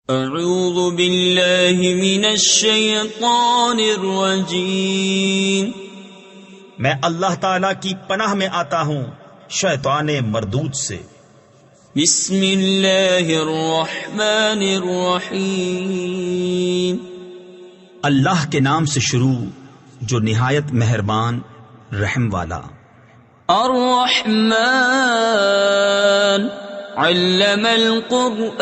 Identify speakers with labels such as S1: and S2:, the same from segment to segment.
S1: اعوذ باللہ من الشیطان الرجیم،
S2: میں اللہ تعالی کی پناہ میں آتا ہوں شیطان مردود سے۔
S1: بسم اللہ الرحمن الرحیم،
S2: اللہ کے نام سے شروع جو نہایت مہربان رحم والا۔
S1: الرحمن علم القرآن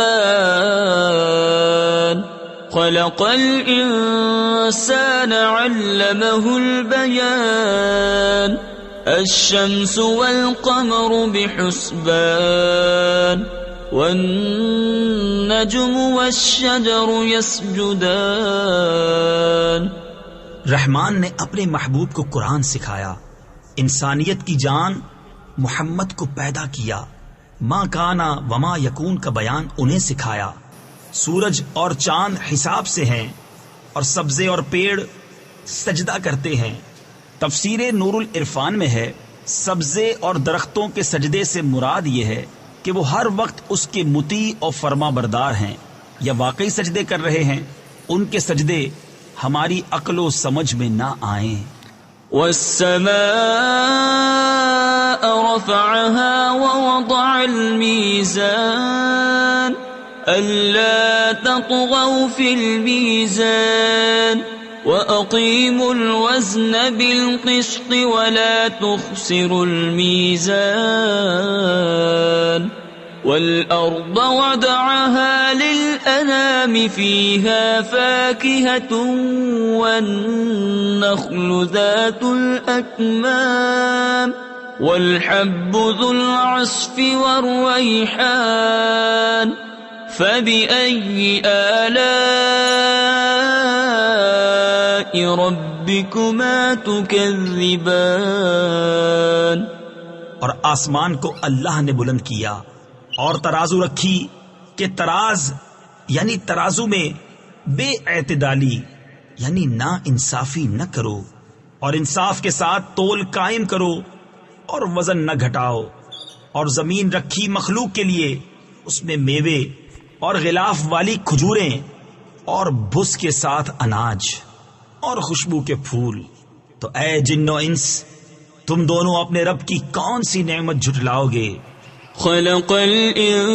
S1: خلق الإنسان علمه البيان الشمس والقمر بحسبان والنجم والشجر يسجدان۔
S2: رحمان نے اپنے محبوب کو قرآن سکھایا، انسانیت کی جان محمد کو پیدا کیا، ماں کانا وما یکون کا بیان انہیں سکھایا۔ سورج اور چاند حساب سے ہیں اور سبزے اور پیڑ سجدہ کرتے ہیں۔ تفسیر نور العرفان میں ہے، سبزے اور درختوں کے سجدے سے مراد یہ ہے کہ وہ ہر وقت اس کے مطیع اور فرما بردار ہیں یا واقعی سجدے کر رہے ہیں۔ ان کے سجدے ہماری عقل و سمجھ میں نہ آئیں۔
S1: والسماء رفعها ووضع الميزان ألا تطغوا في الميزان وأقيموا الوزن بالقسط ولا تخسروا الميزان والأرض وضعها للأنام فيها فاكهة والنخل ذات الأكمام والحب ذو العصف والريحان فبأي آلاء ربكما تكذبان۔
S2: اور آسمان کو اللہ نے بلند کیا اور ترازو رکھی کہ تراز یعنی ترازو میں بے اعتدالی یعنی نا انصافی نہ کرو، اور انصاف کے ساتھ تول قائم کرو اور وزن نہ گھٹاؤ۔ اور زمین رکھی مخلوق کے لیے، اس میں میوے اور غلاف والی کھجوریں اور بھس کے ساتھ اناج اور خوشبو کے پھول۔ تو اے جن و انس، تم دونوں اپنے رب کی کون سی نعمت جھٹلاؤ گے؟
S1: خلق الإنسان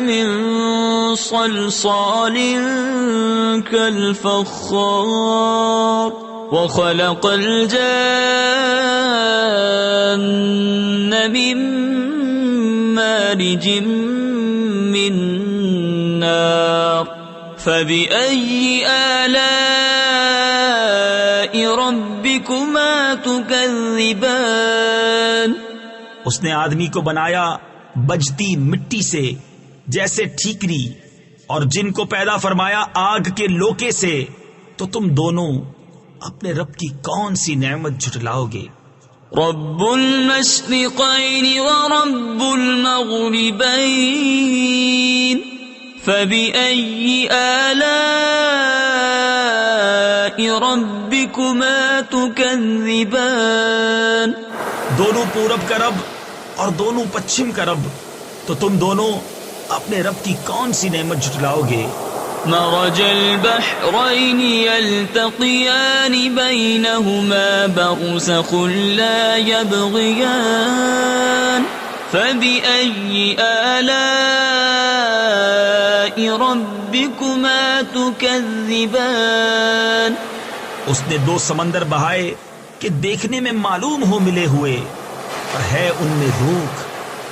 S1: من صلصال كالفخار وخلق الجان من مارج من نار فبأي آلاء ربكما تكذبان۔
S2: اس نے آدمی کو بنایا بجتی مٹی سے جیسے ٹھیکری، اور جن کو پیدا فرمایا آگ کے لوکے سے، تو تم دونوں اپنے رب کی کون سی نعمت جھٹلاؤ گے؟
S1: رب المشرقین ورب المغربین فبأي آلاء ربكما تكذبان۔
S2: دونوں پورب کا رب اور دونوں پچھم کا رب، تو تم دونوں اپنے رب کی کون سی نعمت جھٹلاؤ گے؟
S1: مرج البحرین یلتقیان بینہما برزخ لا یبغیان فبأي آلاء ربكما تكذبان۔
S2: اس نے دو سمندر بہائے کہ دیکھنے میں معلوم ہو ملے ہوئے، پر ہے ان میں روک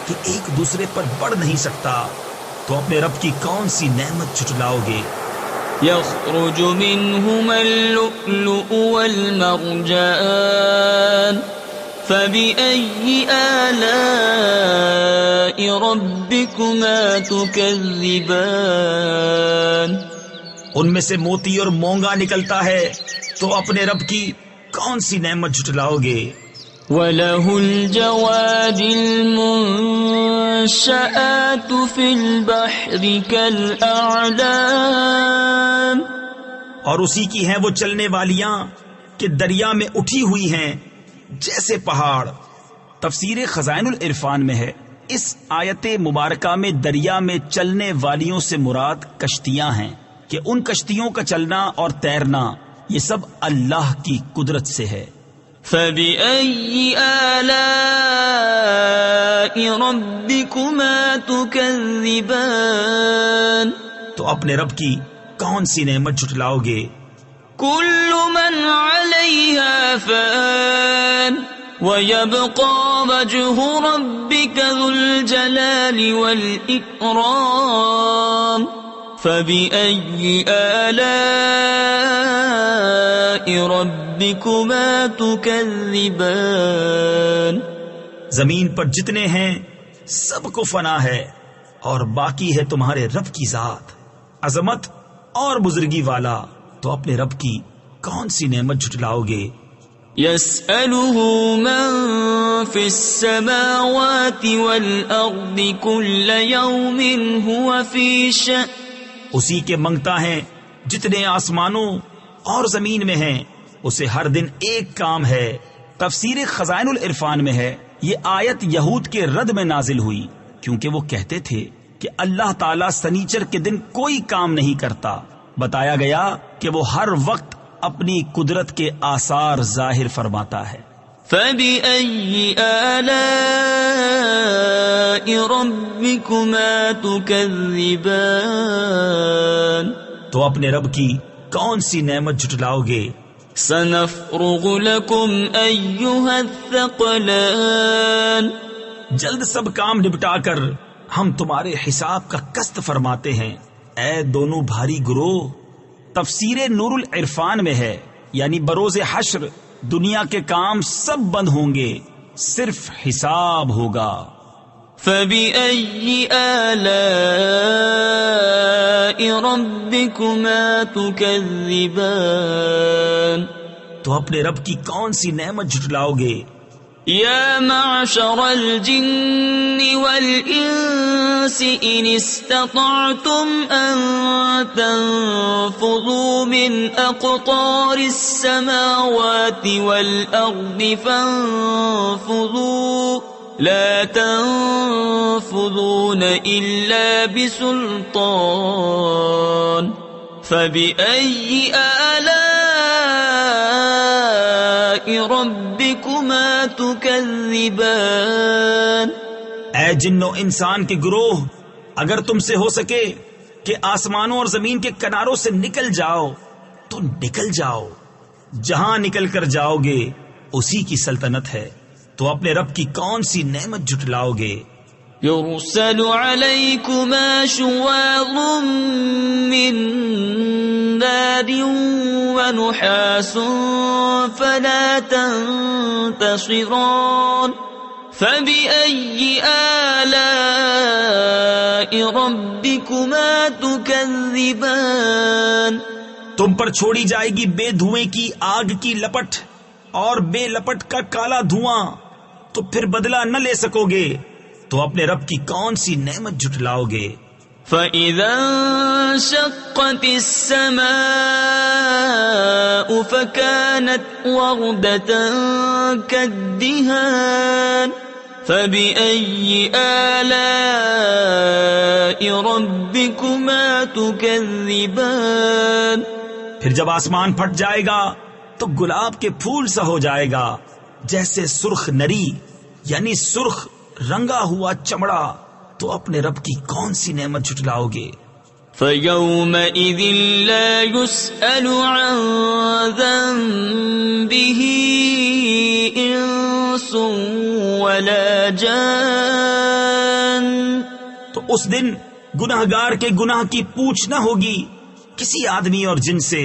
S2: کہ ایک دوسرے پر بڑھ نہیں سکتا، تو اپنے رب کی کون سی نعمت جھٹلاؤ گے؟
S1: یخرج منہما اللؤلؤ والمرجان فبأي آلاء ربكما تكذبان۔
S2: ان میں سے موتی اور مونگا نکلتا ہے، تو اپنے رب کی کون سی نعمت جھٹلاؤ گے؟
S1: وَلَهُ الْجَوَارِ الْمُنشَآتُ فِي الْبَحْرِ كَالْأَعْلَامِ،
S2: اور اسی کی ہیں وہ چلنے والیاں کہ دریا میں اٹھی ہوئی ہیں جیسے پہاڑ۔ تفسیر خزائن العرفان میں ہے، اس آیت مبارکہ میں دریا میں چلنے والیوں سے مراد کشتیاں ہیں کہ ان کشتیوں کا چلنا اور تیرنا یہ سب اللہ کی قدرت سے ہے.
S1: فَبِأَيِّ آلَاءِ رَبِّكُمَا تُكَذِّبَانِ
S2: تو اپنے رب کی کون سی نعمت جھٹلاؤ گے؟
S1: كُلُّ مَنْ عَلَيْهَا فَانٍ وَيَبْقَى وَجْهُ رَبِّكَ ذُو الْجَلَالِ وَالْإِكْرَامِ فَبِأَيِّ آلَاءِ رَبِّكُمَا تُكَذِّبَانِ
S2: زمین پر جتنے ہیں سب کو فنا ہے اور باقی ہے تمہارے رب کی ذات عظمت اور بزرگی والا. تو اپنے رب کی کون سی نعمت جھٹلاؤ گے؟
S1: يَسْأَلُهُ مَن فِي السَّمَاوَاتِ وَالْأَرْضِ كُلَّ يَوْمٍ هُوَ فِي شَأْنٍ
S2: اسی کے منگتا ہے جتنے آسمانوں اور زمین میں ہیں، اسے ہر دن ایک کام ہے. تفسیر خزائن العرفان میں ہے یہ آیت یہود کے رد میں نازل ہوئی کیونکہ وہ کہتے تھے کہ اللہ تعالیٰ سنیچر کے دن کوئی کام نہیں کرتا. بتایا گیا کہ وہ ہر وقت اپنی قدرت کے آثار ظاہر فرماتا ہے.
S1: فَبِأَيِّ آلَاءِ رَبِّكُمَا تُكَذِّبَانِ
S2: تو اپنے رب کی کون سی نعمت جھٹلاؤ گے؟
S1: سَنَفْرُغُ لَكُمْ أَيُّهَا الثَّقَلَانِ
S2: جلد سب کام نپٹا کر ہم تمہارے حساب کا قسط فرماتے ہیں اے دونوں بھاری گروہ. تفسیر نور العرفان میں ہے یعنی بروز حشر دنیا کے کام سب بند ہوں گے، صرف حساب ہوگا.
S1: فَبِأَيِّ آلَاءِ رَبِّكُمَا تُكَذِّبَانِ
S2: تو اپنے رب کی کون سی نعمت جھٹلاؤ گے؟
S1: يَا مَعْشَرَ الْجِنِّ وَالْإِنسِ إِنِ اسْتَطَعْتُمْ أَن تَنفُذُوا مِنْ أَقْطَارِ السَّمَاوَاتِ وَالْأَرْضِ فَانفُذُوا لَا تَنفُذُونَ إِلَّا بِسُلْطَانٍ فَبِأَيِّ آلَاءِ رَبِّكُمَا تُكَذِّبَانِ
S2: اے جنو انسان کے گروہ، اگر تم سے ہو سکے کہ آسمانوں اور زمین کے کناروں سے نکل جاؤ تو نکل جاؤ. جہاں نکل کر جاؤ گے اسی کی سلطنت ہے. تو اپنے رب کی کون سی نعمت جھٹلاؤ گے؟
S1: يُرْسَلُ عَلَيْكُمَا شُوَاظٌ مِّن نَّارٍ وَنُحَاسٌ فَلَا تَنتَصِرَانِ فَبِأَيِّ آلَاءِ رَبِّكُمَا تُكَذِّبَانِ
S2: تم پر چھوڑی جائے گی بے دھوئیں کی آگ کی لپٹ اور بے لپٹ کا کالا دھواں، تو پھر بدلہ نہ لے سکو گے. تو اپنے رب کی کون سی نعمت جھٹلاؤ گے؟
S1: فَإِذَا انشَقَّتِ السَّمَاءُ فَكَانَتْ وَرْدَةً كَالدِّهَانِ فَبِأَيِّ آلَاءِ رَبِّكُمَا تُكَذِّبَانِ
S2: پھر جب آسمان پھٹ جائے گا تو گلاب کے پھول سا ہو جائے گا، جیسے سرخ نری یعنی سرخ رنگا ہوا چمڑا. تو اپنے رب کی کون سی نعمت جھٹلاؤ گے؟
S1: فَيَوْمَئِذٍ لَا يُسْأَلُ عَن ذَنبِهِ إِنسٌ وَلَا جَانٌ
S2: تو اس دن گناہگار کے گناہ کی پوچھ نہ ہوگی کسی آدمی اور جن سے.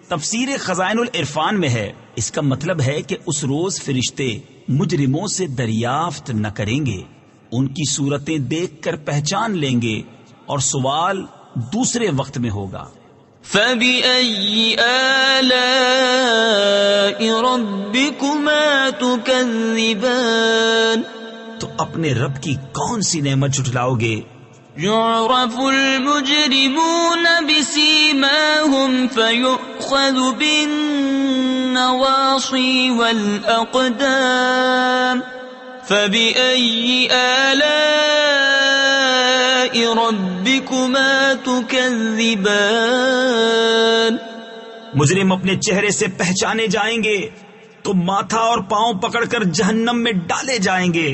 S2: تفسیر خزائن العرفان میں ہے اس کا مطلب ہے کہ اس روز فرشتے مجرموں سے دریافت نہ کریں گے، ان کی صورتیں دیکھ کر پہچان لیں گے اور سوال دوسرے وقت میں ہوگا.
S1: فَبِأَيِّ آلَاءِ رَبِّكُمَا تُكَذِّبَانِ
S2: تو اپنے رب کی کون سی نعمت جھٹلاؤ گے؟
S1: يُعْرَفُ الْمُجْرِمُونَ بِسِيمَاهُمْ فَيُؤْخَذُ بِالنَّوَاصِي وَالْأَقْدَامِ فبأي آلاء ربكما تكذبان
S2: مجرم اپنے چہرے سے پہچانے جائیں گے تو ماتھا اور پاؤں پکڑ کر جہنم میں ڈالے جائیں گے،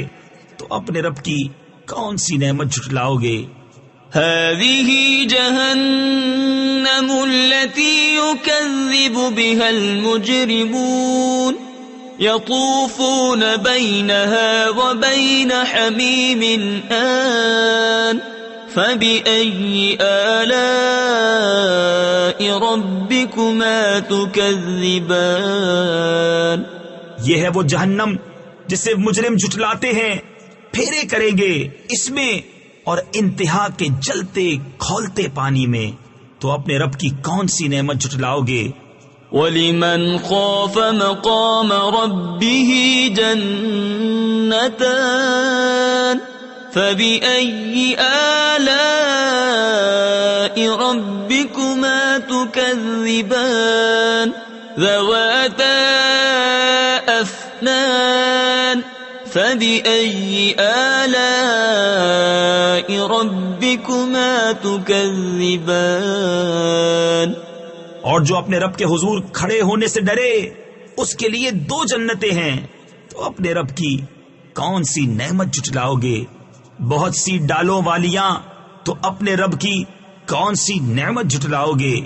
S2: تو اپنے رب کی کون سی نعمت جھٹلاؤ گے؟
S1: هذه جهنم التي يكذب بها المجرمون يطوفون بينها وبين حميم آن فبأي آلاء ربكما تكذبان
S2: یہ ہے وہ جہنم جسے مجرم جھٹلاتے ہیں، پھیرے کریں گے اس میں اور انتہا کے جلتے کھولتے پانی میں، تو اپنے رب کی کون سی نعمت جھٹلاؤ گے؟
S1: وَلِمَنْ خَافَ مَقَامَ رَبِّهِ جَنَّتَانِ فَبِأَيِّ آلَاءِ رَبِّكُمَا تُكَذِّبَانِ ذَوَاتَا أَفْنَانٍ فَبِأَيِّ آلَاءِ رَبِّكُمَا تُكَذِّبَانِ
S2: اور جو اپنے رب کے حضور کھڑے ہونے سے ڈرے اس کے لیے 2 جنتیں ہیں، تو اپنے رب کی کون سی نعمت جھٹلاؤ گے؟ بہت سی ڈالوں والیاں، تو اپنے رب کی کون سی نعمت جھٹلاؤ گے؟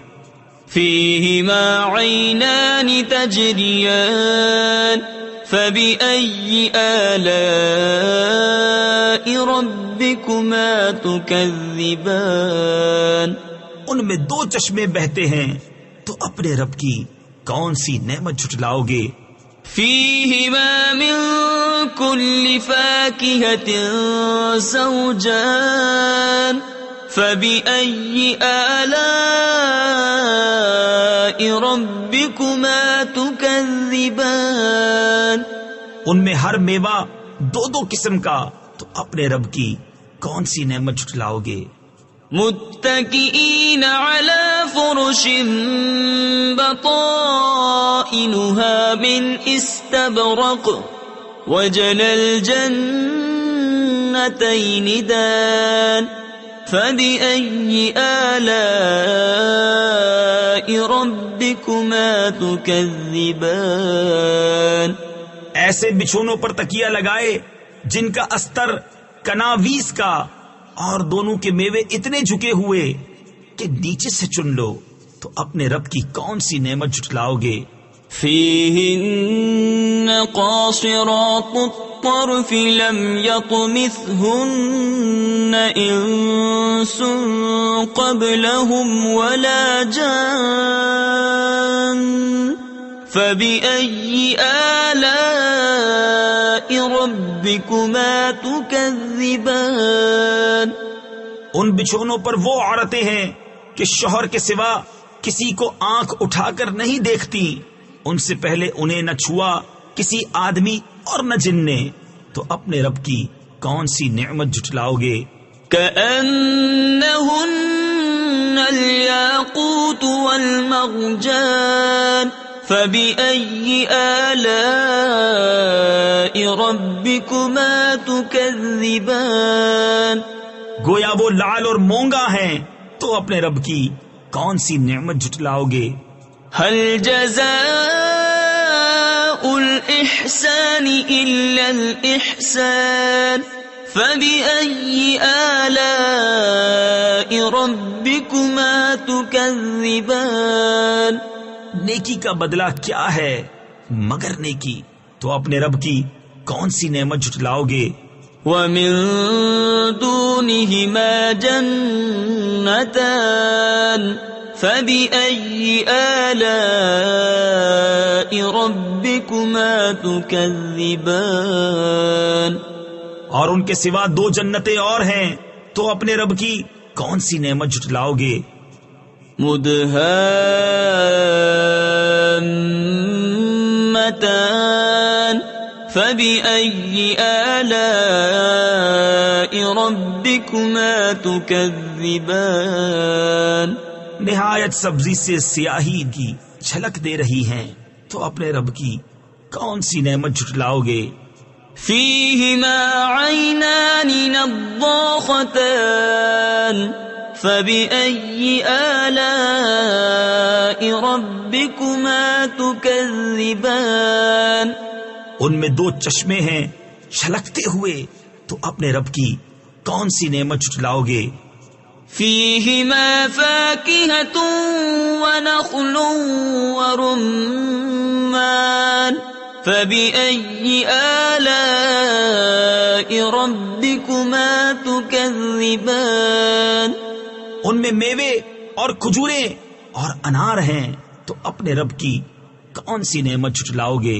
S1: فِيهِمَا عَيْنَانِ تَجْرِيَانِ فَبِأَيِّ آلَاءِ رَبِّكُمَا تُكَذِّبَانِ
S2: ان میں 2 چشمے بہتے ہیں، تو اپنے رب کی کون سی نعمت جھٹلاؤ گے؟
S1: فِيهِمَا مِن كُلِّ فَاكِهَةٍ زَوْجَانِ فَبِأَيِّ آلَاءِ رَبِّكُمَا تُكَذِّبَانِ
S2: ان میں ہر میوہ 2 قسم کا، تو اپنے رب کی کون سی نعمت جھٹلاؤ گے؟
S1: متكئين على فرش بطائنها من استبرق وجنى الجنتين دان فبأي آلاء ربكما تكذبان
S2: ایسے بچھونوں پر تکیہ لگائے جن کا استر کناویس کا، اور دونوں کے میوے اتنے جھکے ہوئے کہ نیچے سے چن لو، تو اپنے رب کی کون سی نعمت جھٹلاؤ گے؟
S1: فِيهِنَّ قَاصِرَاتُ الطَّرْفِ لَمْ يَطْمِثْهُنَّ إِنسٌ قَبْلَهُمْ وَلَا جَانٌّ فَبِأَيِّ آلَاءِ رَبِّكُمَا تُكَذِّبَانِ
S2: ان بچھونوں پر وہ عورتیں ہیں کہ شوہر کے سوا کسی کو آنکھ اٹھا کر نہیں دیکھتی، ان سے پہلے انہیں نہ چھوا کسی آدمی اور نہ جن نے، تو اپنے رب کی کون سی نعمت جھٹلاؤ گے؟
S1: كَأَنَّهُنَّ الْيَاقُوتُ وَالْمَرْجَانُ فَبِأَيِّ آلَاءِ رَبِّكُمَا تُكَذِّبَانِ
S2: گویا وہ لعل اور مونگا ہیں، تو اپنے رب کی کون سی نعمت جھٹلاؤ گے؟
S1: هَلْ جَزَاءُ الْإِحْسَانِ إِلَّا الْإِحْسَانُ فَبِأَيِّ آلَاءِ رَبِّكُمَا تُكَذِّبَانِ
S2: نیکی کا بدلہ کیا ہے مگر نیکی، تو اپنے رب کی کون سی نعمت جھٹلاؤ گے؟
S1: وَمِن دُونِهِمَا جَنَّتَانِ فَبِأَيِّ آلَاءِ رَبِّكُمَا تُكَذِّبَانِ
S2: اور ان کے سوا 2 جنتیں اور ہیں، تو اپنے رب کی کون سی نعمت جھٹلاؤ گے؟
S1: مُدْهَامَّتَانِ فَبِأَيِّ آلَاءِ رَبِّكُمَا تُكَذِّبَانِ
S2: نہایت سبزی سے سیاہی کی جھلک دے رہی ہیں، تو اپنے رب کی کون سی نعمت جھٹلاؤ گے؟
S1: فيهما عينان نضاختان فبأي آلاء ربكما تكذبان
S2: ان میں دو چشمے ہیں چھلکتے ہوئے، تو اپنے رب کی کون سی نعمت جھٹلاؤ گے؟
S1: فيهما فاكهة ونخل ورمان فبأي آلاء ربكما تكذبان
S2: ان میں میوے اور کھجوریں اور انار ہیں، تو اپنے رب کی کون سی نعمت جھٹلاؤ گے؟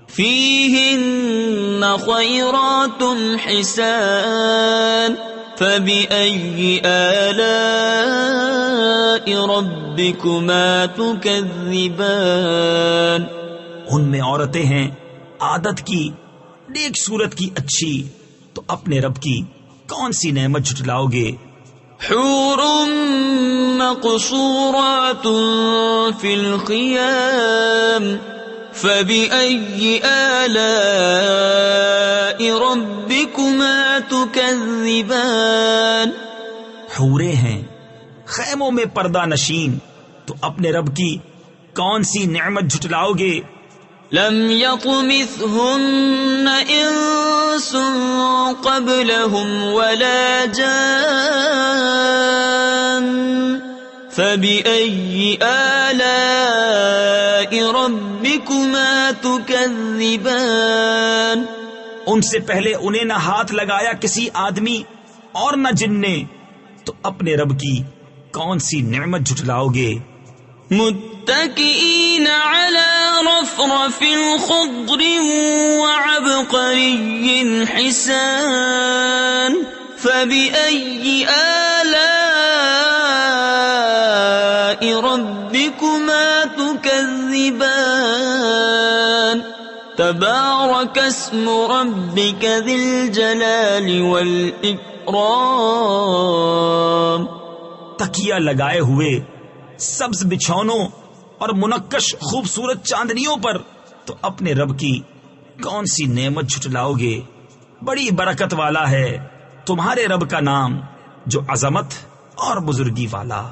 S1: فيهن خيرات حسان فبأي آلاء ربكما تكذبان
S2: ان میں عورتیں ہیں عادت کی، نیک صورت کی اچھی، تو اپنے رب کی کون سی نعمت جھٹلاؤ گے؟
S1: حور مقصورات في الخيام فبأي آلاء ربكما تكذبان
S2: حوریں ہیں خیموں میں پردہ نشین، تو اپنے رب کی کون سی نعمت جھٹلاؤ گے؟
S1: لم يطمثهن انس قبلهم ولا جان فبأي آلاء ربكما تكذبان
S2: ان سے پہلے انہیں نہ ہاتھ لگایا کسی آدمی اور نہ جن نے، تو اپنے رب کی کون سی نعمت جھٹلاؤ گے؟
S1: متكئين على رفرف خضر وعبقري حسان فبأي آلاء ربكما تكذبان تبارك اسم ربك ذي الجلال والإكرام
S2: تکیہ لگائے ہوئے سبز بچھونوں اور منقش خوبصورت چاندنیوں پر، تو اپنے رب کی کون سی نعمت جھٹلاؤ گے؟ بڑی برکت والا ہے تمہارے رب کا نام، جو عظمت اور بزرگی والا۔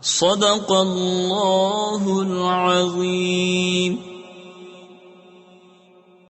S1: صدق اللہ العظیم۔